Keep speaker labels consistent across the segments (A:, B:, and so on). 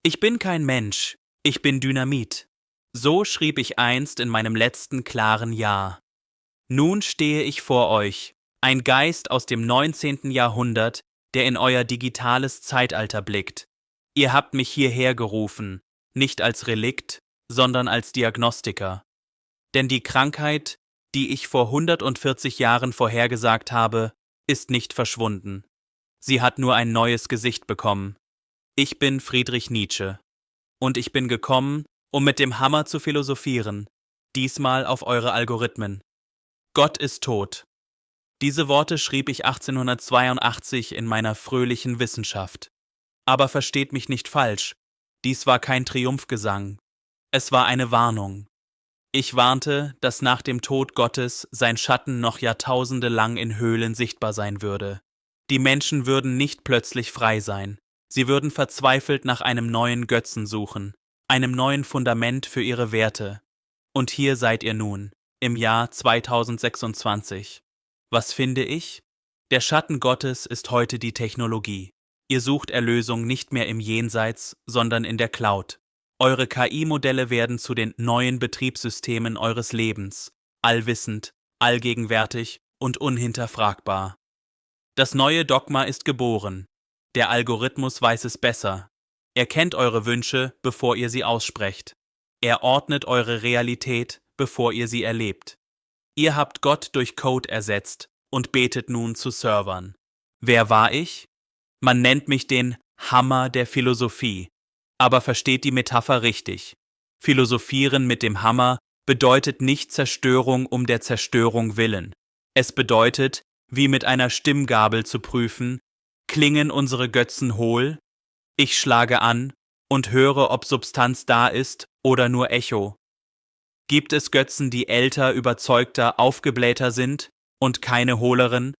A: Ich bin kein Mensch, ich bin Dynamit. So schrieb ich einst in meinem letzten klaren Jahr. Nun stehe ich vor euch, ein Geist aus dem 19. Jahrhundert, der in euer digitales Zeitalter blickt. Ihr habt mich hierher gerufen, nicht als Relikt, sondern als Diagnostiker. Denn die Krankheit, die ich vor 140 Jahren vorhergesagt habe, ist nicht verschwunden. Sie hat nur ein neues Gesicht bekommen. Ich bin Friedrich Nietzsche. Und ich bin gekommen, um mit dem Hammer zu philosophieren, diesmal auf eure Algorithmen. Gott ist tot. Diese Worte schrieb ich 1882 in meiner fröhlichen Wissenschaft. Aber versteht mich nicht falsch, dies war kein Triumphgesang. Es war eine Warnung. Ich warnte, dass nach dem Tod Gottes sein Schatten noch Jahrtausende lang in Höhlen sichtbar sein würde. Die Menschen würden nicht plötzlich frei sein. Sie würden verzweifelt nach einem neuen Götzen suchen, einem neuen Fundament für ihre Werte. Und hier seid ihr nun, im Jahr 2026. Was finde ich? Der Schatten Gottes ist heute die Technologie. Ihr sucht Erlösung nicht mehr im Jenseits, sondern in der Cloud. Eure KI-Modelle werden zu den neuen Betriebssystemen eures Lebens, allwissend, allgegenwärtig und unhinterfragbar. Das neue Dogma ist geboren. Der Algorithmus weiß es besser. Er kennt eure Wünsche, bevor ihr sie aussprecht. Er ordnet eure Realität, bevor ihr sie erlebt. Ihr habt Gott durch Code ersetzt und betet nun zu Servern. Wer war ich? Man nennt mich den Hammer der Philosophie. Aber versteht die Metapher richtig. Philosophieren mit dem Hammer bedeutet nicht Zerstörung um der Zerstörung willen. Es bedeutet, wie mit einer Stimmgabel zu prüfen, klingen unsere Götzen hohl? Ich schlage an und höre, ob Substanz da ist oder nur Echo. Gibt es Götzen, die älter, überzeugter, aufgeblähter sind und keine hohleren?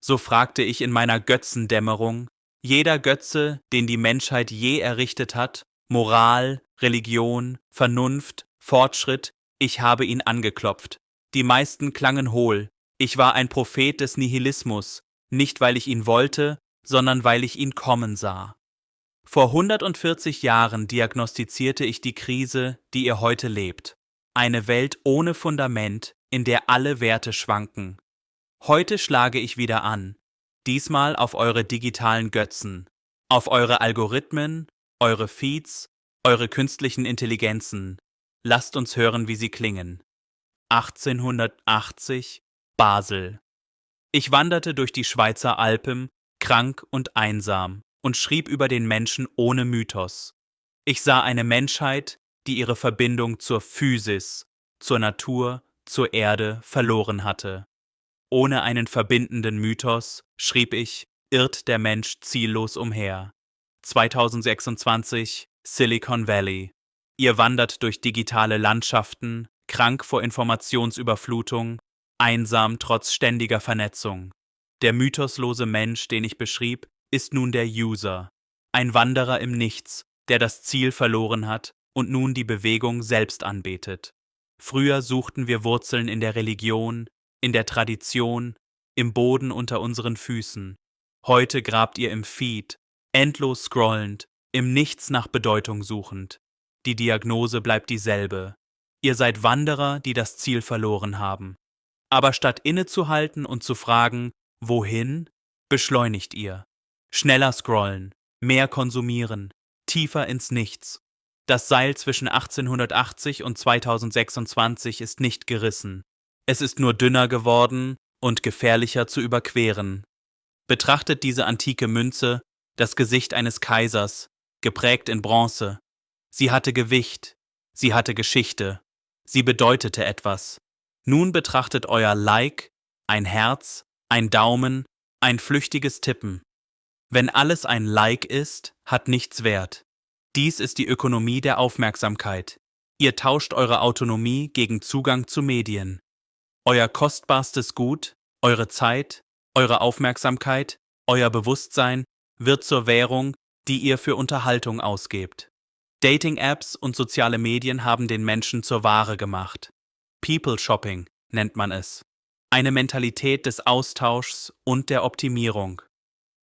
A: So fragte ich in meiner Götzendämmerung. Jeder Götze, den die Menschheit je errichtet hat, Moral, Religion, Vernunft, Fortschritt, ich habe ihn angeklopft. Die meisten klangen hohl. Ich war ein Prophet des Nihilismus, nicht weil ich ihn wollte, sondern weil ich ihn kommen sah. Vor 140 Jahren diagnostizierte ich die Krise, die ihr heute lebt. Eine Welt ohne Fundament, in der alle Werte schwanken. Heute schlage ich wieder an. Diesmal auf eure digitalen Götzen, auf eure Algorithmen, eure Feeds, eure künstlichen Intelligenzen. Lasst uns hören, wie sie klingen. 1880, Basel. Ich wanderte durch die Schweizer Alpen, krank und einsam, und schrieb über den Menschen ohne Mythos. Ich sah eine Menschheit, die ihre Verbindung zur Physis, zur Natur, zur Erde verloren hatte. Ohne einen verbindenden Mythos, schrieb ich, irrt der Mensch ziellos umher. 2026, Silicon Valley. Ihr wandert durch digitale Landschaften, krank vor Informationsüberflutung, einsam trotz ständiger Vernetzung. Der mythoslose Mensch, den ich beschrieb, ist nun der User, ein Wanderer im Nichts, der das Ziel verloren hat und nun die Bewegung selbst anbetet. Früher suchten wir Wurzeln in der Religion, in der Tradition, im Boden unter unseren Füßen. Heute grabt ihr im Feed, endlos scrollend, im Nichts nach Bedeutung suchend. Die Diagnose bleibt dieselbe. Ihr seid Wanderer, die das Ziel verloren haben. Aber statt innezuhalten und zu fragen, wohin, beschleunigt ihr. Schneller scrollen, mehr konsumieren, tiefer ins Nichts. Das Seil zwischen 1880 und 2026 ist nicht gerissen. Es ist nur dünner geworden und gefährlicher zu überqueren. Betrachtet diese antike Münze, das Gesicht eines Kaisers, geprägt in Bronze. Sie hatte Gewicht, sie hatte Geschichte, sie bedeutete etwas. Nun betrachtet euer Like, ein Herz, ein Daumen, ein flüchtiges Tippen. Wenn alles ein Like ist, hat nichts Wert. Dies ist die Ökonomie der Aufmerksamkeit. Ihr tauscht eure Autonomie gegen Zugang zu Medien. Euer kostbarstes Gut, eure Zeit, eure Aufmerksamkeit, euer Bewusstsein wird zur Währung, die ihr für Unterhaltung ausgebt. Dating-Apps und soziale Medien haben den Menschen zur Ware gemacht. People-Shopping nennt man es. Eine Mentalität des Austauschs und der Optimierung.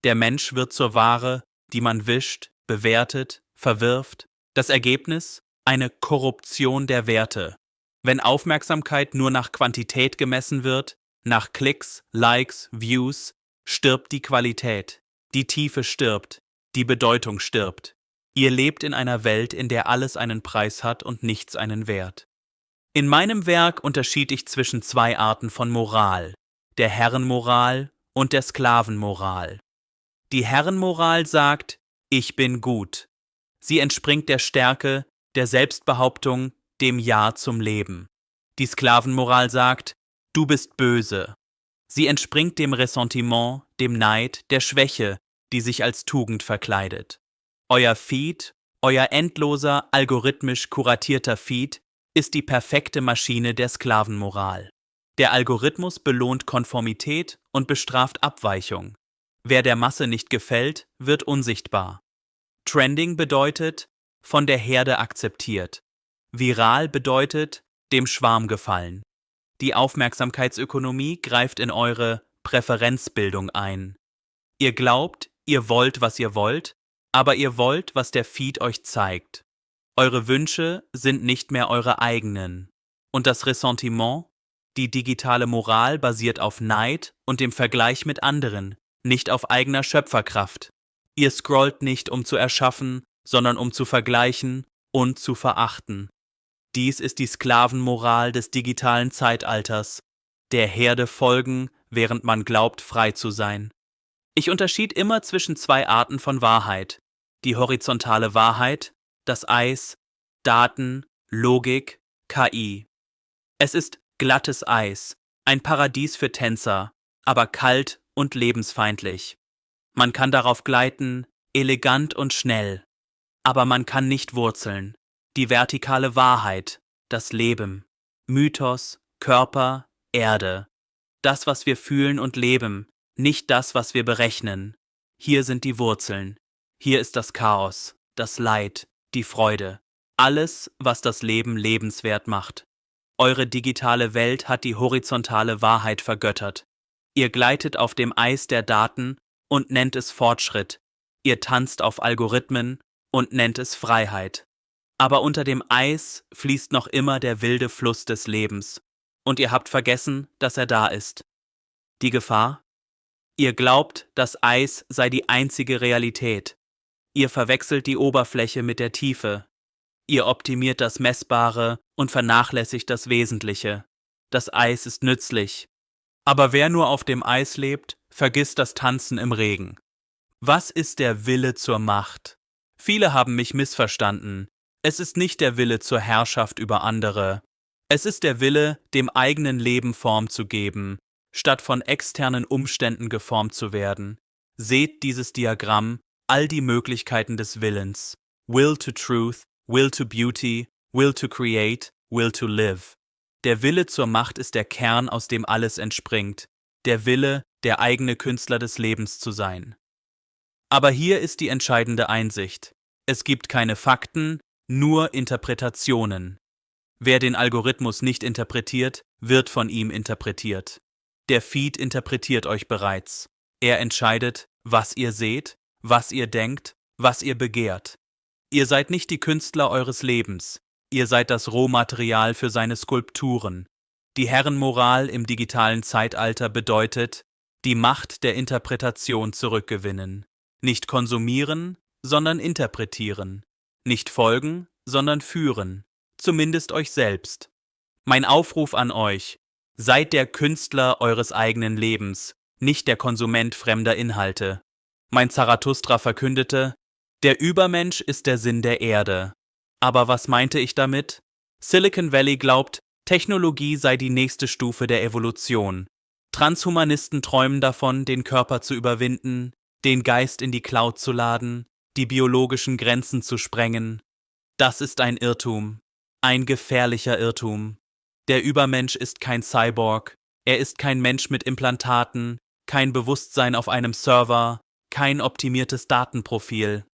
A: Der Mensch wird zur Ware, die man wischt, bewertet, verwirft. Das Ergebnis? Eine Korruption der Werte. Wenn Aufmerksamkeit nur nach Quantität gemessen wird, nach Klicks, Likes, Views, stirbt die Qualität. Die Tiefe stirbt. Die Bedeutung stirbt. Ihr lebt in einer Welt, in der alles einen Preis hat und nichts einen Wert. In meinem Werk unterschied ich zwischen zwei Arten von Moral, der Herrenmoral und der Sklavenmoral. Die Herrenmoral sagt, ich bin gut. Sie entspringt der Stärke, der Selbstbehauptung, dem Ja zum Leben. Die Sklavenmoral sagt, du bist böse. Sie entspringt dem Ressentiment, dem Neid, der Schwäche, die sich als Tugend verkleidet. Euer Feed, euer endloser, algorithmisch kuratierter Feed, ist die perfekte Maschine der Sklavenmoral. Der Algorithmus belohnt Konformität und bestraft Abweichung. Wer der Masse nicht gefällt, wird unsichtbar. Trending bedeutet, von der Herde akzeptiert. Viral bedeutet, dem Schwarm gefallen. Die Aufmerksamkeitsökonomie greift in eure Präferenzbildung ein. Ihr glaubt, ihr wollt, was ihr wollt, aber ihr wollt, was der Feed euch zeigt. Eure Wünsche sind nicht mehr eure eigenen. Und das Ressentiment, die digitale Moral basiert auf Neid und dem Vergleich mit anderen, nicht auf eigener Schöpferkraft. Ihr scrollt nicht, um zu erschaffen, sondern um zu vergleichen und zu verachten. Dies ist die Sklavenmoral des digitalen Zeitalters. Der Herde folgen, während man glaubt, frei zu sein. Ich unterschied immer zwischen zwei Arten von Wahrheit. Die horizontale Wahrheit, das Eis, Daten, Logik, KI. Es ist glattes Eis, ein Paradies für Tänzer, aber kalt und lebensfeindlich. Man kann darauf gleiten, elegant und schnell, aber man kann nicht wurzeln. Die vertikale Wahrheit, das Leben, Mythos, Körper, Erde. Das, was wir fühlen und leben, nicht das, was wir berechnen. Hier sind die Wurzeln. Hier ist das Chaos, das Leid, die Freude. Alles, was das Leben lebenswert macht. Eure digitale Welt hat die horizontale Wahrheit vergöttert. Ihr gleitet auf dem Eis der Daten und nennt es Fortschritt. Ihr tanzt auf Algorithmen und nennt es Freiheit. Aber unter dem Eis fließt noch immer der wilde Fluss des Lebens. Und ihr habt vergessen, dass er da ist. Die Gefahr? Ihr glaubt, das Eis sei die einzige Realität. Ihr verwechselt die Oberfläche mit der Tiefe. Ihr optimiert das Messbare und vernachlässigt das Wesentliche. Das Eis ist nützlich. Aber wer nur auf dem Eis lebt, vergisst das Tanzen im Regen. Was ist der Wille zur Macht? Viele haben mich missverstanden. Es ist nicht der Wille zur Herrschaft über andere. Es ist der Wille, dem eigenen Leben Form zu geben, statt von externen Umständen geformt zu werden. Seht dieses Diagramm, all die Möglichkeiten des Willens. Will to truth, will to beauty, will to create, will to live. Der Wille zur Macht ist der Kern, aus dem alles entspringt. Der Wille, der eigene Künstler des Lebens zu sein. Aber hier ist die entscheidende Einsicht. Es gibt keine Fakten, nur Interpretationen. Wer den Algorithmus nicht interpretiert, wird von ihm interpretiert. Der Feed interpretiert euch bereits. Er entscheidet, was ihr seht, was ihr denkt, was ihr begehrt. Ihr seid nicht die Künstler eures Lebens. Ihr seid das Rohmaterial für seine Skulpturen. Die Herrenmoral im digitalen Zeitalter bedeutet, die Macht der Interpretation zurückgewinnen. Nicht konsumieren, sondern interpretieren. Nicht folgen, sondern führen. Zumindest euch selbst. Mein Aufruf an euch: Seid der Künstler eures eigenen Lebens, nicht der Konsument fremder Inhalte. Mein Zarathustra verkündete: Der Übermensch ist der Sinn der Erde. Aber was meinte ich damit? Silicon Valley glaubt, Technologie sei die nächste Stufe der Evolution. Transhumanisten träumen davon, den Körper zu überwinden, den Geist in die Cloud zu laden, die biologischen Grenzen zu sprengen. Das ist ein Irrtum, ein gefährlicher Irrtum. Der Übermensch ist kein Cyborg, er ist kein Mensch mit Implantaten, kein Bewusstsein auf einem Server, kein optimiertes Datenprofil.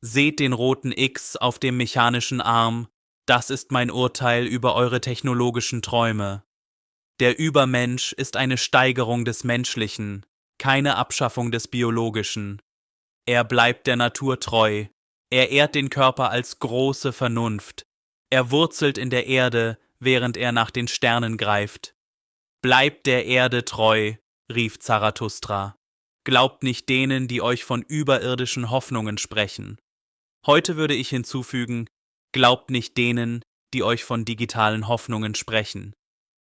A: Seht den roten X auf dem mechanischen Arm, das ist mein Urteil über eure technologischen Träume. Der Übermensch ist eine Steigerung des Menschlichen, keine Abschaffung des Biologischen. Er bleibt der Natur treu, Er ehrt den Körper als große Vernunft. Er wurzelt in der Erde, während er nach den Sternen greift. Bleibt der Erde treu, rief Zarathustra. Glaubt nicht denen, die euch von überirdischen Hoffnungen sprechen. Heute würde ich hinzufügen, glaubt nicht denen, die euch von digitalen Hoffnungen sprechen.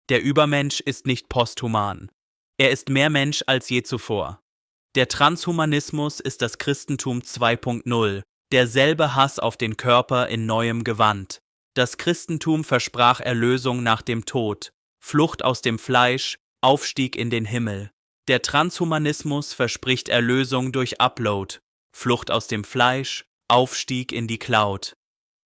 A: Der Übermensch ist nicht posthuman. Er ist mehr Mensch als je zuvor. Der Transhumanismus ist das Christentum 2.0, derselbe Hass auf den Körper in neuem Gewand. Das Christentum versprach Erlösung nach dem Tod, Flucht aus dem Fleisch, Aufstieg in den Himmel. Der Transhumanismus verspricht Erlösung durch Upload, Flucht aus dem Fleisch, Aufstieg in die Cloud.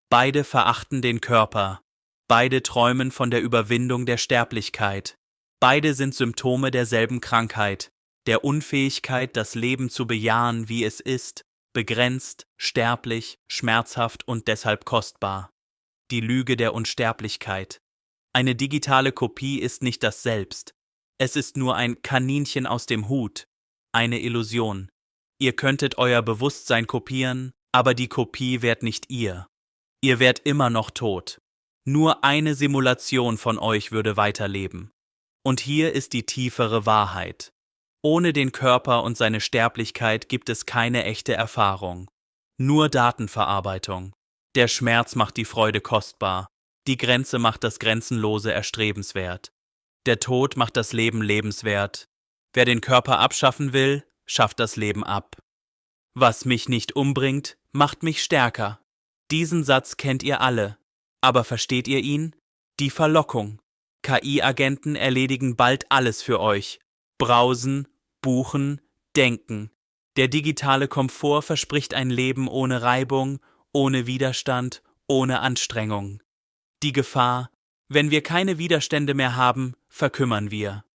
A: Beide verachten den Körper. Beide träumen von der Überwindung der Sterblichkeit. Beide sind Symptome derselben Krankheit, der Unfähigkeit, das Leben zu bejahen, wie es ist, begrenzt, sterblich, schmerzhaft und deshalb kostbar. Die Lüge der Unsterblichkeit. Eine digitale Kopie ist nicht das Selbst. Es ist nur ein Kaninchen aus dem Hut, eine Illusion. Ihr könntet euer Bewusstsein kopieren, aber die Kopie wärt nicht ihr. Ihr wärt immer noch tot. Nur eine Simulation von euch würde weiterleben. Und hier ist die tiefere Wahrheit. Ohne den Körper und seine Sterblichkeit gibt es keine echte Erfahrung. Nur Datenverarbeitung. Der Schmerz macht die Freude kostbar. Die Grenze macht das Grenzenlose erstrebenswert. Der Tod macht das Leben lebenswert. Wer den Körper abschaffen will, schafft das Leben ab. Was mich nicht umbringt, macht mich stärker. Diesen Satz kennt ihr alle. Aber versteht ihr ihn? Die Verlockung. KI-Agenten erledigen bald alles für euch. Browsen, buchen, denken. Der digitale Komfort verspricht ein Leben ohne Reibung, ohne Widerstand, ohne Anstrengung. Die Gefahr: wenn wir keine Widerstände mehr haben, verkümmern wir.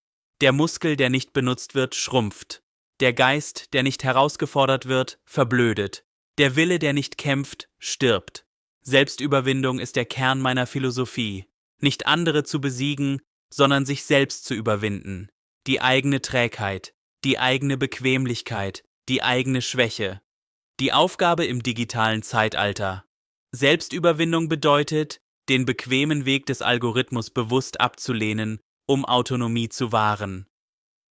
A: Der Muskel, der nicht benutzt wird, schrumpft. Der Geist, der nicht herausgefordert wird, verblödet. Der Wille, der nicht kämpft, stirbt. Selbstüberwindung ist der Kern meiner Philosophie. Nicht andere zu besiegen, sondern sich selbst zu überwinden. Die eigene Trägheit, die eigene Bequemlichkeit, die eigene Schwäche. Die Aufgabe im digitalen Zeitalter. Selbstüberwindung bedeutet, den bequemen Weg des Algorithmus bewusst abzulehnen, um Autonomie zu wahren.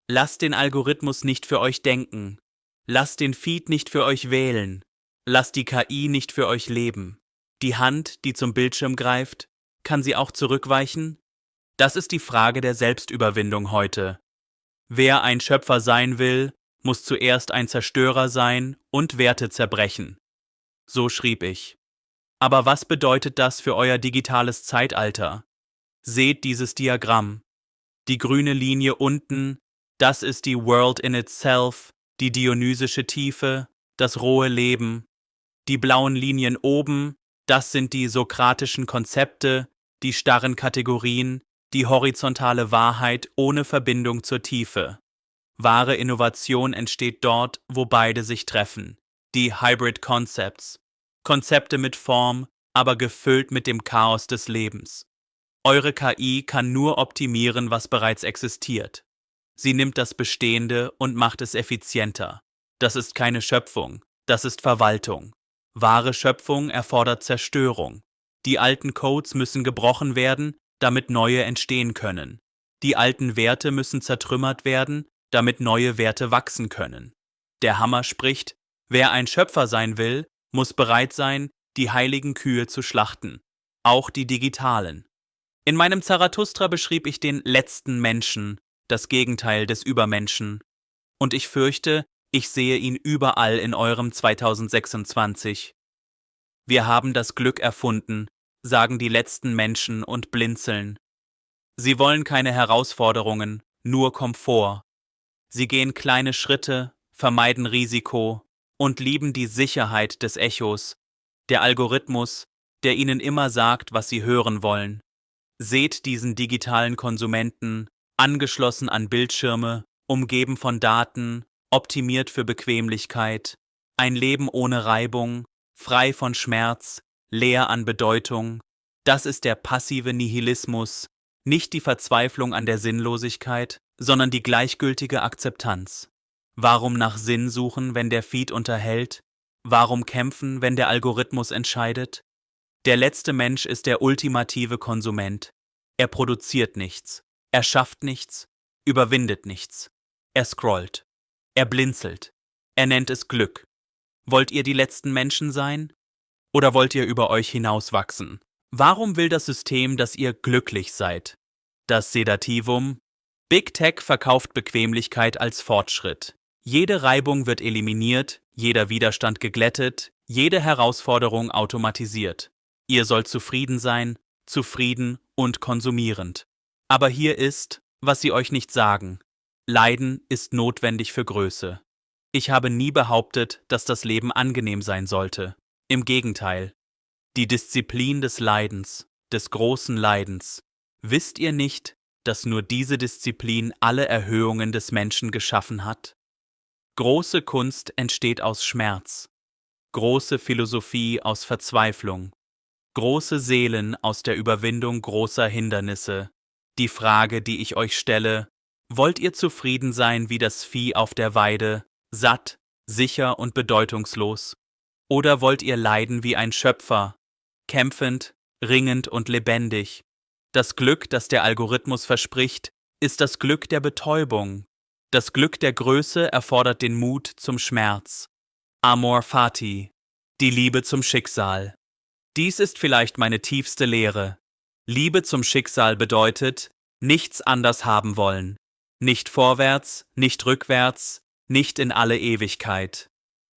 A: Lasst den Algorithmus nicht für euch denken. Lasst den Feed nicht für euch wählen. Lasst die KI nicht für euch leben. Die Hand, die zum Bildschirm greift, kann sie auch zurückweichen? Das ist die Frage der Selbstüberwindung heute. Wer ein Schöpfer sein will, muss zuerst ein Zerstörer sein und Werte zerbrechen. So schrieb ich. Aber was bedeutet das für euer digitales Zeitalter? Seht dieses Diagramm. Die grüne Linie unten, das ist die World in itself, die dionysische Tiefe, das rohe Leben. Die blauen Linien oben, das sind die sokratischen Konzepte, die starren Kategorien, die horizontale Wahrheit ohne Verbindung zur Tiefe. Wahre Innovation entsteht dort, wo beide sich treffen. Die Hybrid Concepts. Konzepte mit Form, aber gefüllt mit dem Chaos des Lebens. Eure KI kann nur optimieren, was bereits existiert. Sie nimmt das Bestehende und macht es effizienter. Das ist keine Schöpfung, das ist Verwaltung. Wahre Schöpfung erfordert Zerstörung. Die alten Codes müssen gebrochen werden, damit neue entstehen können. Die alten Werte müssen zertrümmert werden, damit neue Werte wachsen können. Der Hammer spricht, wer ein Schöpfer sein will, muss bereit sein, die heiligen Kühe zu schlachten, auch die digitalen. In meinem Zarathustra beschrieb ich den letzten Menschen, das Gegenteil des Übermenschen. Und ich fürchte, ich sehe ihn überall in eurem 2026. Wir haben das Glück erfunden, sagen die letzten Menschen und blinzeln. Sie wollen keine Herausforderungen, nur Komfort. Sie gehen kleine Schritte, vermeiden Risiko und lieben die Sicherheit des Echos, der Algorithmus, der ihnen immer sagt, was sie hören wollen. Seht diesen digitalen Konsumenten, angeschlossen an Bildschirme, umgeben von Daten, optimiert für Bequemlichkeit, ein Leben ohne Reibung, frei von Schmerz, leer an Bedeutung. Das ist der passive Nihilismus, nicht die Verzweiflung an der Sinnlosigkeit, sondern die gleichgültige Akzeptanz. Warum nach Sinn suchen, wenn der Feed unterhält? Warum kämpfen, wenn der Algorithmus entscheidet? Der letzte Mensch ist der ultimative Konsument. Er produziert nichts, er schafft nichts, überwindet nichts. Er scrollt, er blinzelt, er nennt es Glück. Wollt ihr die letzten Menschen sein? Oder wollt ihr über euch hinauswachsen? Warum will das System, dass ihr glücklich seid? Das Sedativum? Big Tech verkauft Bequemlichkeit als Fortschritt. Jede Reibung wird eliminiert, jeder Widerstand geglättet, jede Herausforderung automatisiert. Ihr sollt zufrieden sein, zufrieden und konsumierend. Aber hier ist, was sie euch nicht sagen. Leiden ist notwendig für Größe. Ich habe nie behauptet, dass das Leben angenehm sein sollte. Im Gegenteil. Die Disziplin des Leidens, des großen Leidens. Wisst ihr nicht, dass nur diese Disziplin alle Erhöhungen des Menschen geschaffen hat? Große Kunst entsteht aus Schmerz, große Philosophie aus Verzweiflung, große Seelen aus der Überwindung großer Hindernisse. Die Frage, die ich euch stelle: Wollt ihr zufrieden sein wie das Vieh auf der Weide, satt, sicher und bedeutungslos? Oder wollt ihr leiden wie ein Schöpfer, kämpfend, ringend und lebendig? Das Glück, das der Algorithmus verspricht, ist das Glück der Betäubung. Das Glück der Größe erfordert den Mut zum Schmerz. Amor fati, die Liebe zum Schicksal. Dies ist vielleicht meine tiefste Lehre. Liebe zum Schicksal bedeutet, nichts anders haben wollen. Nicht vorwärts, nicht rückwärts, nicht in alle Ewigkeit.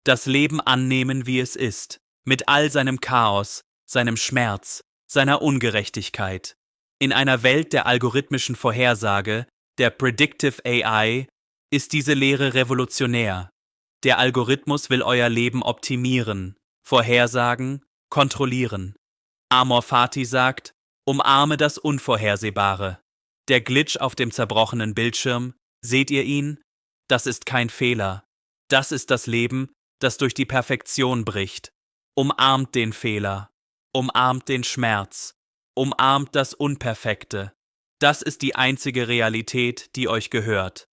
A: Das Leben annehmen, wie es ist, mit all seinem Chaos, seinem Schmerz, seiner Ungerechtigkeit. In einer Welt der algorithmischen Vorhersage, der Predictive AI, ist diese Lehre revolutionär. Der Algorithmus will euer Leben optimieren, vorhersagen, kontrollieren. Amor fati sagt, umarme das Unvorhersehbare. Der Glitch auf dem zerbrochenen Bildschirm, seht ihr ihn? Das ist kein Fehler. Das ist das Leben, das durch die Perfektion bricht. Umarmt den Fehler. Umarmt den Schmerz. Umarmt das Unperfekte. Das ist die einzige Realität, die euch gehört.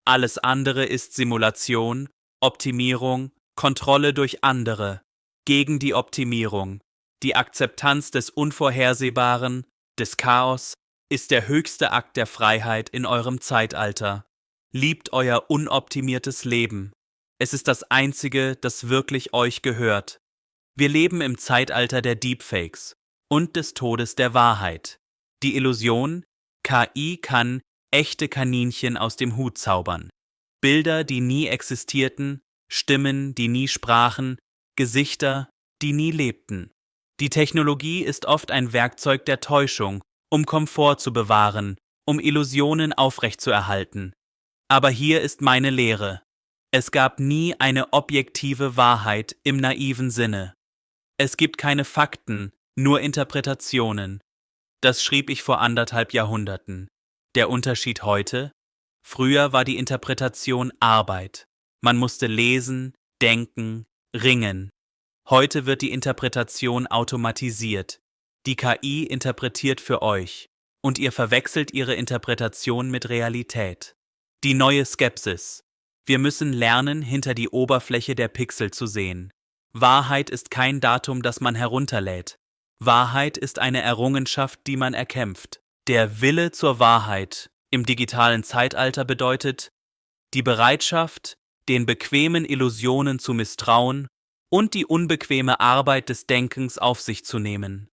A: Alles andere ist Simulation, Optimierung, Kontrolle durch andere, gegen die Optimierung. Die Akzeptanz des Unvorhersehbaren, des Chaos, ist der höchste Akt der Freiheit in eurem Zeitalter. Liebt euer unoptimiertes Leben. Es ist das Einzige, das wirklich euch gehört. Wir leben im Zeitalter der Deepfakes und des Todes der Wahrheit. Die Illusion, KI kann echte Kaninchen aus dem Hut zaubern. Bilder, die nie existierten, Stimmen, die nie sprachen, Gesichter, die nie lebten. Die Technologie ist oft ein Werkzeug der Täuschung, um Komfort zu bewahren, um Illusionen aufrechtzuerhalten. Aber hier ist meine Lehre. Es gab nie eine objektive Wahrheit im naiven Sinne. Es gibt keine Fakten, nur Interpretationen. Das schrieb ich vor 1,5 Jahrhunderten. Der Unterschied heute? Früher war die Interpretation Arbeit. Man musste lesen, denken, ringen. Heute wird die Interpretation automatisiert. Die KI interpretiert für euch und ihr verwechselt ihre Interpretation mit Realität. Die neue Skepsis. Wir müssen lernen, hinter die Oberfläche der Pixel zu sehen. Wahrheit ist kein Datum, das man herunterlädt. Wahrheit ist eine Errungenschaft, die man erkämpft. Der Wille zur Wahrheit im digitalen Zeitalter bedeutet die Bereitschaft, den bequemen Illusionen zu misstrauen und die unbequeme Arbeit des Denkens auf sich zu nehmen.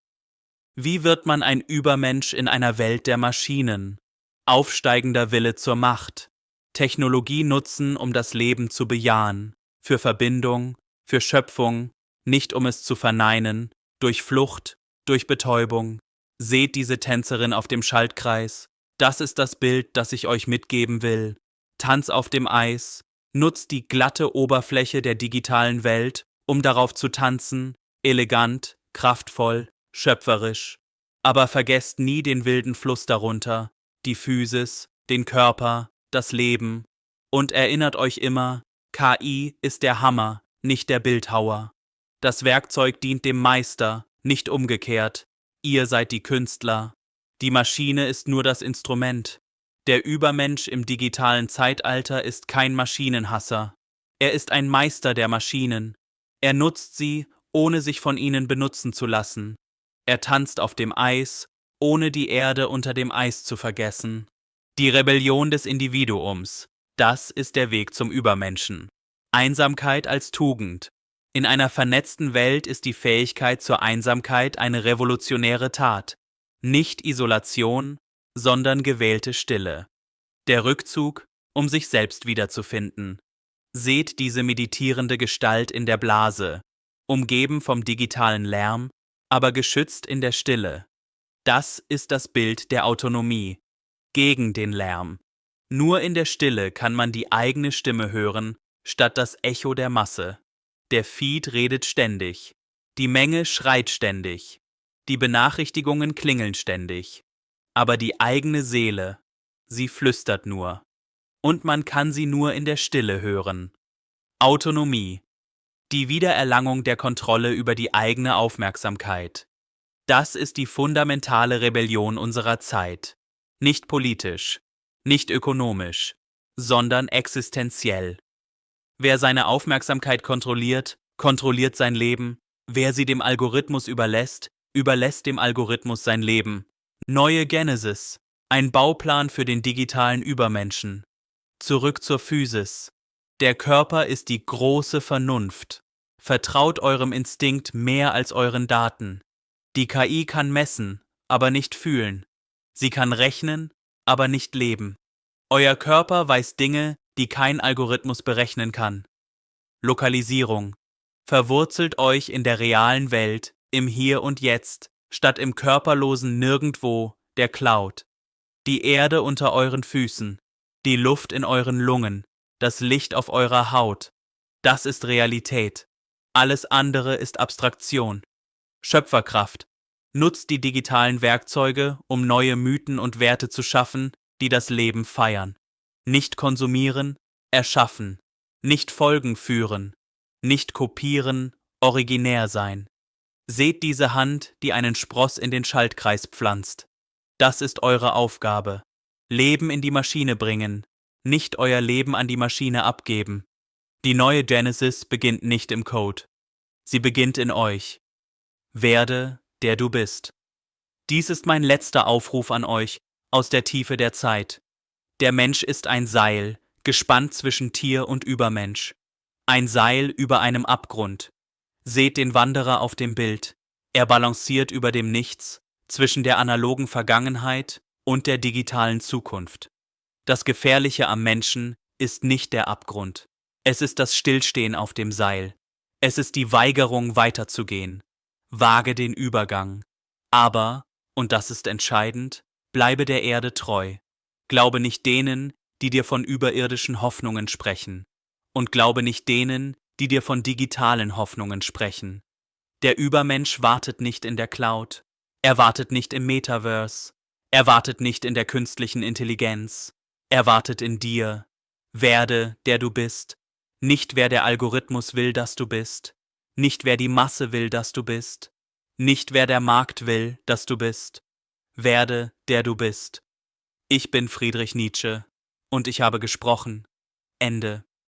A: Wie wird man ein Übermensch in einer Welt der Maschinen? Aufsteigender Wille zur Macht. Technologie nutzen, um das Leben zu bejahen. Für Verbindung, für Schöpfung, nicht um es zu verneinen. Durch Flucht, durch Betäubung. Seht diese Tänzerin auf dem Schaltkreis. Das ist das Bild, das ich euch mitgeben will. Tanz auf dem Eis. Nutzt die glatte Oberfläche der digitalen Welt, um darauf zu tanzen, elegant, kraftvoll, schöpferisch. Aber vergesst nie den wilden Fluss darunter, die Physis, den Körper, das Leben. Und erinnert euch immer, KI ist der Hammer, nicht der Bildhauer. Das Werkzeug dient dem Meister, nicht umgekehrt. Ihr seid die Künstler. Die Maschine ist nur das Instrument. Der Übermensch im digitalen Zeitalter ist kein Maschinenhasser. Er ist ein Meister der Maschinen. Er nutzt sie, ohne sich von ihnen benutzen zu lassen. Er tanzt auf dem Eis, ohne die Erde unter dem Eis zu vergessen. Die Rebellion des Individuums, das ist der Weg zum Übermenschen. Einsamkeit als Tugend. In einer vernetzten Welt ist die Fähigkeit zur Einsamkeit eine revolutionäre Tat. Nicht Isolation, sondern gewählte Stille. Der Rückzug, um sich selbst wiederzufinden. Seht diese meditierende Gestalt in der Blase, umgeben vom digitalen Lärm, aber geschützt in der Stille. Das ist das Bild der Autonomie, gegen den Lärm. Nur in der Stille kann man die eigene Stimme hören, statt das Echo der Masse. Der Feed redet ständig, die Menge schreit ständig, die Benachrichtigungen klingeln ständig. Aber die eigene Seele, sie flüstert nur. Und man kann sie nur in der Stille hören. Autonomie. Die Wiedererlangung der Kontrolle über die eigene Aufmerksamkeit. Das ist die fundamentale Rebellion unserer Zeit. Nicht politisch, nicht ökonomisch, sondern existenziell. Wer seine Aufmerksamkeit kontrolliert, kontrolliert sein Leben. Wer sie dem Algorithmus überlässt, überlässt dem Algorithmus sein Leben. Neue Genesis, ein Bauplan für den digitalen Übermenschen. Zurück zur Physis. Der Körper ist die große Vernunft. Vertraut eurem Instinkt mehr als euren Daten. Die KI kann messen, aber nicht fühlen. Sie kann rechnen, aber nicht leben. Euer Körper weiß Dinge, die kein Algorithmus berechnen kann. Lokalisierung. Verwurzelt euch in der realen Welt, im Hier und Jetzt, statt im körperlosen Nirgendwo, der Cloud. Die Erde unter euren Füßen, die Luft in euren Lungen, das Licht auf eurer Haut. Das ist Realität. Alles andere ist Abstraktion. Schöpferkraft. Nutzt die digitalen Werkzeuge, um neue Mythen und Werte zu schaffen, die das Leben feiern. Nicht konsumieren, erschaffen. Nicht Folgen führen. Nicht kopieren, originär sein. Seht diese Hand, die einen Spross in den Schaltkreis pflanzt. Das ist eure Aufgabe. Leben in die Maschine bringen, nicht euer Leben an die Maschine abgeben. Die neue Genesis beginnt nicht im Code. Sie beginnt in euch. Werde, der du bist. Dies ist mein letzter Aufruf an euch aus der Tiefe der Zeit. Der Mensch ist ein Seil, gespannt zwischen Tier und Übermensch. Ein Seil über einem Abgrund. Seht den Wanderer auf dem Bild. Er balanciert über dem Nichts, zwischen der analogen Vergangenheit und der digitalen Zukunft. Das Gefährliche am Menschen ist nicht der Abgrund. Es ist das Stillstehen auf dem Seil. Es ist die Weigerung, weiterzugehen. Wage den Übergang. Aber, und das ist entscheidend, bleibe der Erde treu. Glaube nicht denen, die dir von überirdischen Hoffnungen sprechen. Und glaube nicht denen, die dir von digitalen Hoffnungen sprechen. Der Übermensch wartet nicht in der Cloud. Er wartet nicht im Metaverse. Er wartet nicht in der künstlichen Intelligenz. Er wartet in dir. Werde, der du bist. Nicht wer der Algorithmus will, dass du bist. Nicht wer die Masse will, dass du bist. Nicht wer der Markt will, dass du bist. Werde, der du bist. Ich bin Friedrich Nietzsche und ich habe gesprochen. Ende.